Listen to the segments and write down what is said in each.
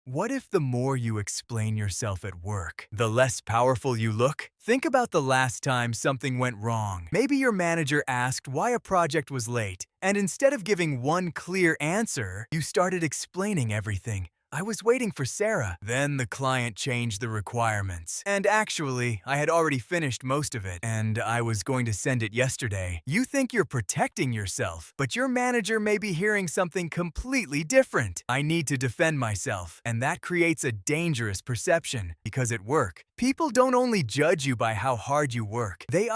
What if the more you explain yourself at work, the less powerful you look? Think about the last time something went wrong. Maybe your manager asked why a project was late, and instead of giving one clear answer, you started explaining everything. I was waiting for Sarah. Then the client changed the requirements. And actually, I had already finished most of it, and I was going to send it yesterday. You think you're protecting yourself, but your manager may be hearing something completely different. I need to defend myself, and that creates a dangerous perception, because at work, people don't only judge you by how hard you work, they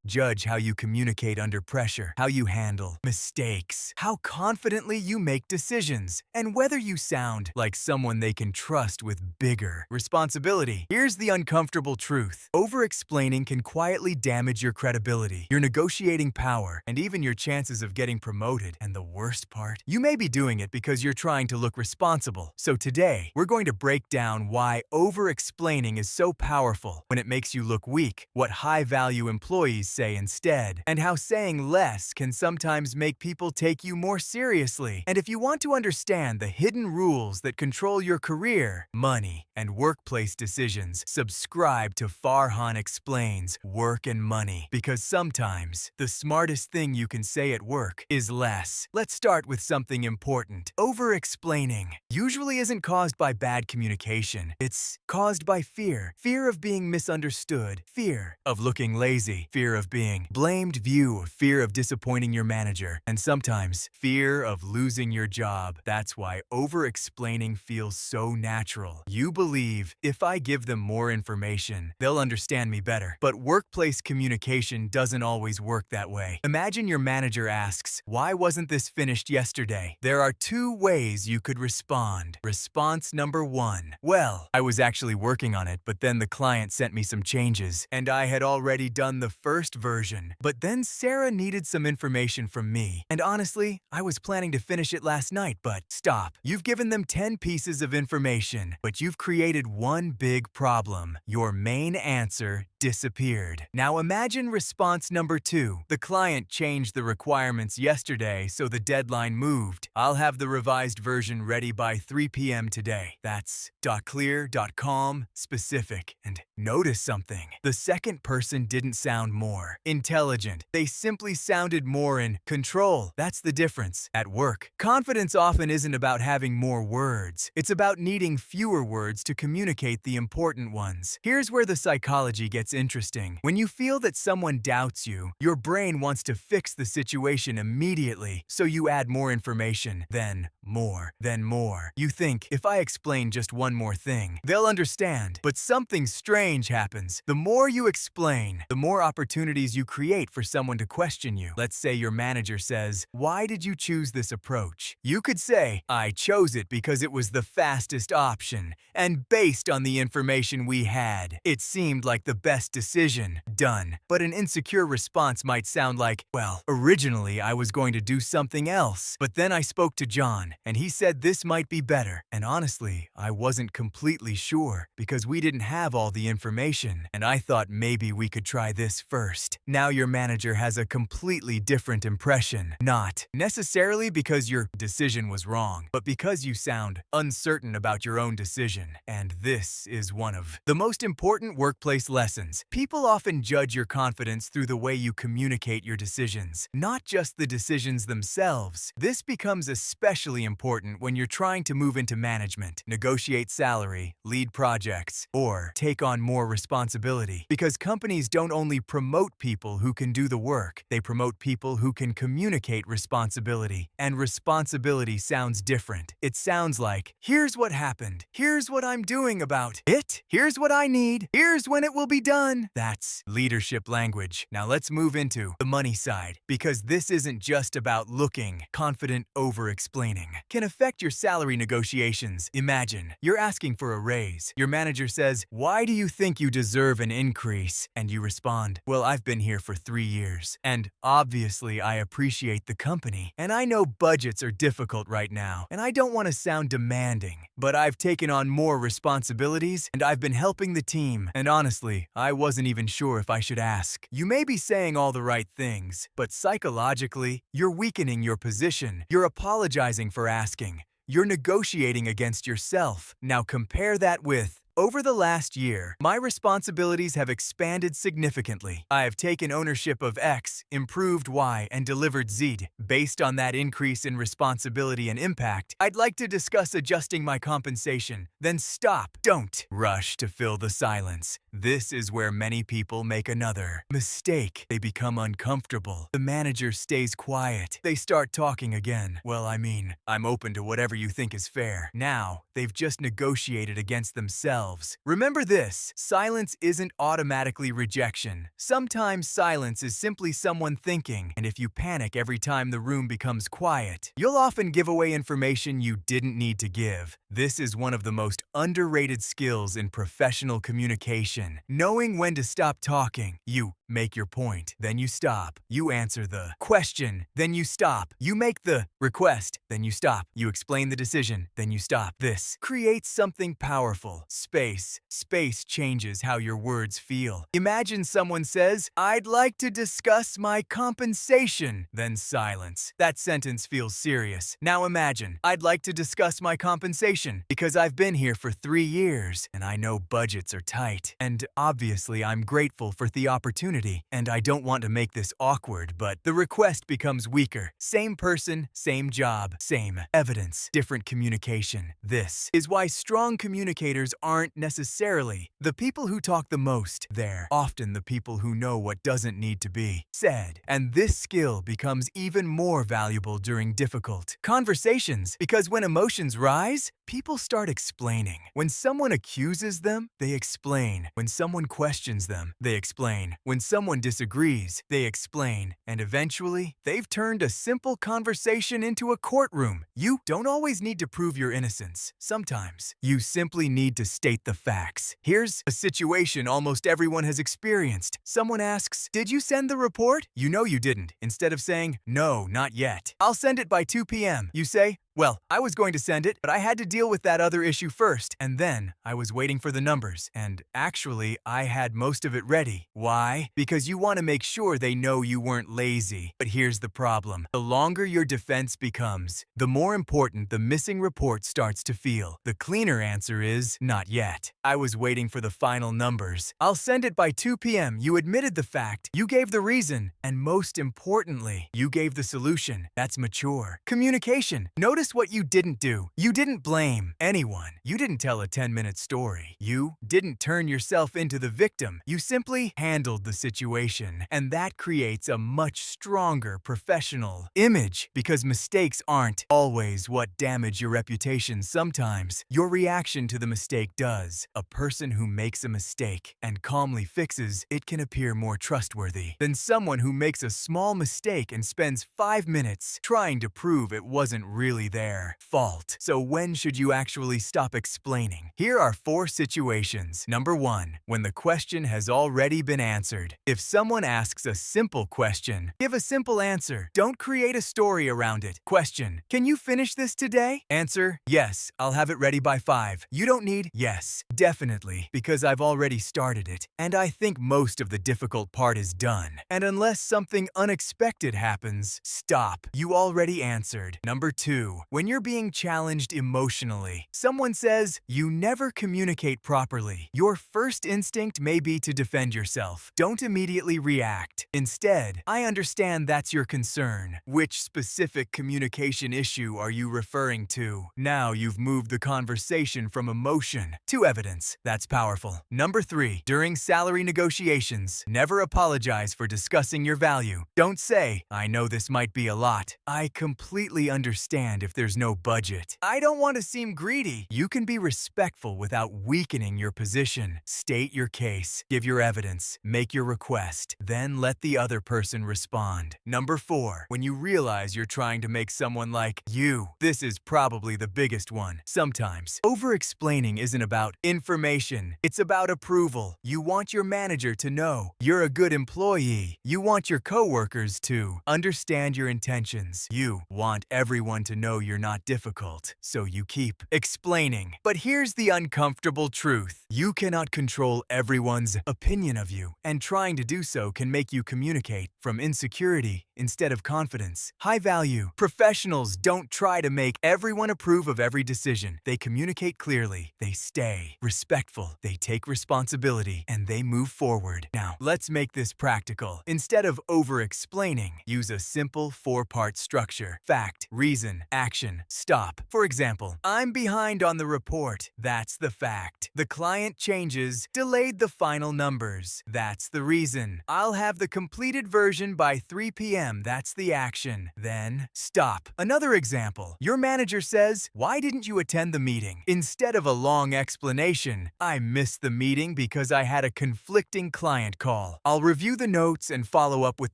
judge how you communicate under pressure, how you handle mistakes, how confidently you make decisions, and whether you sound like someone they can trust with bigger responsibility. Here's the uncomfortable truth. Over-explaining can quietly damage your credibility, your negotiating power, and even your chances of getting promoted. And the worst part? You may be doing it because you're trying to look responsible. So today, we're going to break down why over-explaining is so powerful when it makes you look weak, what high-value employees say instead, and how saying less can sometimes make people take you more seriously. And if you want to understand the hidden rules that control your career, money, and workplace decisions, subscribe to Farhan Explains Work and Money, because sometimes the smartest thing you can say at work is less. Let's start with something important. Over-explaining usually isn't caused by bad communication. It's caused by fear. Fear of being misunderstood, fear of looking lazy, fear of being blamed, fear of disappointing your manager, and sometimes fear of losing your job. That's why over-explaining feels so natural. You believe, if I give them more information, they'll understand me better. But workplace communication doesn't always work that way. Imagine your manager asks, "Why wasn't this finished yesterday?" There are two ways you could respond. Response number one: "Well, I was actually working on it, but then the client sent me some changes, and I had already done the first version. But then Sarah needed some information from me, and honestly, I was planning to finish it last night, but stop. You've given them 10 pieces of information, but you've created one big problem. Your main answer disappeared." Now imagine response number two. "The client changed the requirements yesterday, so the deadline moved. I'll have the revised version ready by 3 p.m. today." That's clear, calm, specific. And notice something. The second person didn't sound more intelligent. They simply sounded more in control. That's the difference. At work, confidence often isn't about having more words. It's about needing fewer words to communicate the important ones. Here's where the psychology gets interesting. When you feel that someone doubts you, your brain wants to fix the situation immediately, so you add more information, then more, then more. You think, if I explain just one more thing, they'll understand. But something strange happens. The more you explain, the more opportunities you create for someone to question you. Let's say your manager says, "Why did you choose this approach?" You could say, "I chose it because it was the fastest option, and based on the information we had, it seemed like the best decision." Done. But an insecure response might sound like, "Well, originally I was going to do something else, but then I spoke to John, and he said this might be better. And honestly, I wasn't completely sure, because we didn't have all the information, and I thought maybe we could try this first." Now your manager has a completely different impression. Not necessarily because your decision was wrong, but because you sound uncertain about your own decision. And this is one of the most important workplace lessons. People often judge your confidence through the way you communicate your decisions, not just the decisions themselves. This becomes especially important when you're trying to move into management, negotiate salary, lead projects, or take on more responsibility. Because companies don't only promote people who can do the work, they promote people who can communicate responsibility. And responsibility sounds different. It sounds like, "Here's what happened. Here's what I'm doing about it. Here's what I need. Here's when it will be done." That's leadership language. Now let's move into the money side, because this isn't just about looking confident. Over-explaining can affect your salary negotiations. Imagine you're asking for a raise. Your manager says, "Why do you think you deserve an increase?" And you respond, "Well, I've been here for 3 years, and obviously I appreciate the company, and I know budgets are difficult right now, and I don't want to sound demanding, but I've taken on more responsibilities, and I've been helping the team, and honestly, I wasn't even sure if I should ask." You may be saying all the right things, but psychologically, you're weakening your position. You're apologizing for asking. You're negotiating against yourself. Now compare that with over the last year, my responsibilities have expanded significantly. I have taken ownership of X, improved Y, and delivered Z. Based on that increase in responsibility and impact, I'd like to discuss adjusting my compensation. Then stop. Don't rush to fill the silence. This is where many people make another mistake. They become uncomfortable. The manager stays quiet. They start talking again. Well, I'm open to whatever you think is fair. Now, they've just negotiated against themselves. Remember this, silence isn't automatically rejection. Sometimes silence is simply someone thinking, and if you panic every time the room becomes quiet, you'll often give away information you didn't need to give. This is one of the most underrated skills in professional communication. Knowing when to stop talking. You make your point, then you stop. You answer the question, then you stop. You make the request, then you stop. You explain the decision, then you stop. This creates something powerful. Space. Space changes how your words feel. Imagine someone says, "I'd like to discuss my compensation." Then silence. That sentence feels serious. Now imagine, "I'd like to discuss my compensation because I've been here for 3 years and I know budgets are tight. And obviously I'm grateful for the opportunity and I don't want to make this awkward, but the request becomes weaker. Same person, same job, same evidence, different communication. This is why strong communicators aren't necessarily the people who talk the most. They're often the people who know what doesn't need to be said. And this skill becomes even more valuable during difficult conversations because when emotions rise, people start explaining. When someone accuses them, they explain. When someone questions them, they explain. When someone disagrees, they explain. And eventually, they've turned a simple conversation into a courtroom. You don't always need to prove your innocence. Sometimes, you simply need to state the facts. Here's a situation almost everyone has experienced. Someone asks, "Did you send the report?" You know you didn't. Instead of saying, "No, not yet. I'll send it by 2 p.m." You say, "Well, I was going to send it, but I had to deal with that other issue first, and then I was waiting for the numbers, and actually, I had most of it ready." Why? Because you want to make sure they know you weren't lazy. But here's the problem. The longer your defense becomes, the more important the missing report starts to feel. The cleaner answer is, "Not yet. I was waiting for the final numbers. I'll send it by 2 p.m. You admitted the fact, you gave the reason, and most importantly, you gave the solution. That's mature communication. Notice what you didn't do. You didn't blame anyone. You didn't tell a 10-minute story. You didn't turn yourself into the victim. You simply handled the situation. And that creates a much stronger professional image because mistakes aren't always what damage your reputation. Sometimes your reaction to the mistake does. A person who makes a mistake and calmly fixes it can appear more trustworthy than someone who makes a small mistake and spends 5 minutes trying to prove it wasn't really their fault. So when should you actually stop explaining? Here are 4 situations. Number 1, when the question has already been answered. If someone asks a simple question, give a simple answer. Don't create a story around it. Question, "Can you finish this today?" Answer, "Yes, I'll have it ready by 5. You don't need yes, definitely, because I've already started it. And I think most of the difficult part is done. And unless something unexpected happens, stop. You already answered. Number 2, when you're being challenged emotionally. Someone says, "You never communicate properly." Your first instinct may be to defend yourself. Don't immediately react. Instead, "I understand that's your concern. Which specific communication issue are you referring to?" Now you've moved the conversation from emotion to evidence. That's powerful. Number 3, during salary negotiations, never apologize for discussing your value. Don't say, "I know this might be a lot. I completely understand if there's no budget. I don't want to seem greedy." You can be respectful without weakening your position. State your case, give your evidence, make your request, then let the other person respond. Number 4, when you realize you're trying to make someone like you. This is probably the biggest one. Sometimes, over-explaining isn't about information, it's about approval. You want your manager to know you're a good employee. You want your coworkers to understand your intentions. You want everyone to know know you're not difficult, so you keep explaining. But here's the uncomfortable truth. You cannot control everyone's opinion of you, and trying to do so can make you communicate from insecurity instead of confidence. High-value professionals don't try to make everyone approve of every decision. They communicate clearly, they stay respectful, they take responsibility, and they move forward. Now, let's make this practical. Instead of over-explaining, use a simple four-part structure: fact, reason, action, stop. For example, I'm behind on the report. That's the fact. The client changes, delayed the final numbers. That's the reason. I'll have the completed version by 3 p.m. That's the action. Then, stop. Another example. Your manager says, "Why didn't you attend the meeting?" Instead of a long explanation, "I missed the meeting because I had a conflicting client call. I'll review the notes and follow up with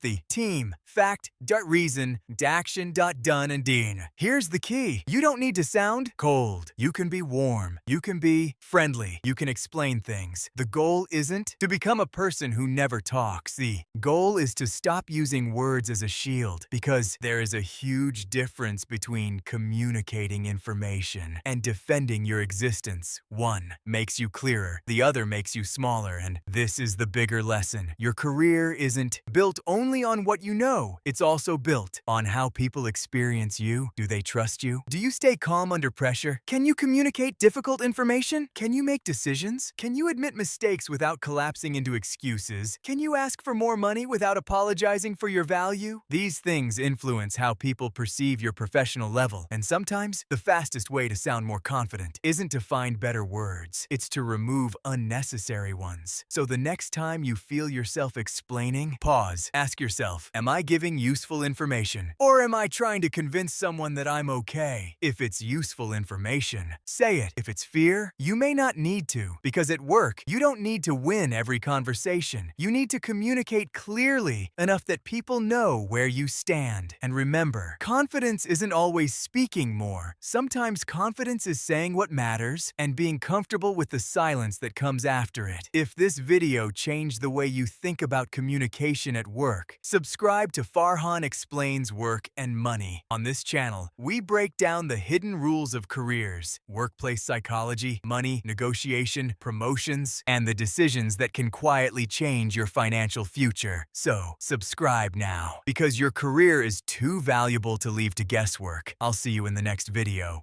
the team." Fact, reason, action, done, and done. Here's the key. You don't need to sound cold. You can be warm. You can be friendly. You can explain things. The goal isn't to become a person who never talks. The goal is to stop using words as a shield, because there is a huge difference between communicating information and defending your existence. One makes you clearer, the other makes you smaller, and this is the bigger lesson. Your career isn't built only on what you know. It's also built on how people experience you. Do they trust you? Do you stay calm under pressure? Can you communicate difficult information? Can you make decisions? Can you admit mistakes without collapsing into excuses? Can you ask for more money without apologizing for your value? These things influence how people perceive your professional level, and sometimes the fastest way to sound more confident isn't to find better words. It's to remove unnecessary ones. So the next time you feel yourself explaining, pause. Ask yourself, am I giving useful information? Or am I trying to convince someone that I'm okay? If it's useful information, say it. If it's fear, you may not need to, because at work, you don't need to win every conversation. You need to communicate clearly enough that people know where you stand. And remember, confidence isn't always speaking more. Sometimes confidence is saying what matters and being comfortable with the silence that comes after it. If this video changed the way you think about communication at work, subscribe to Farhan Explains Work and Money. On this channel, we break down the hidden rules of careers, workplace psychology, money, negotiation, promotions, and the decisions that can quietly change your financial future. So, subscribe now, because your career is too valuable to leave to guesswork. I'll see you in the next video.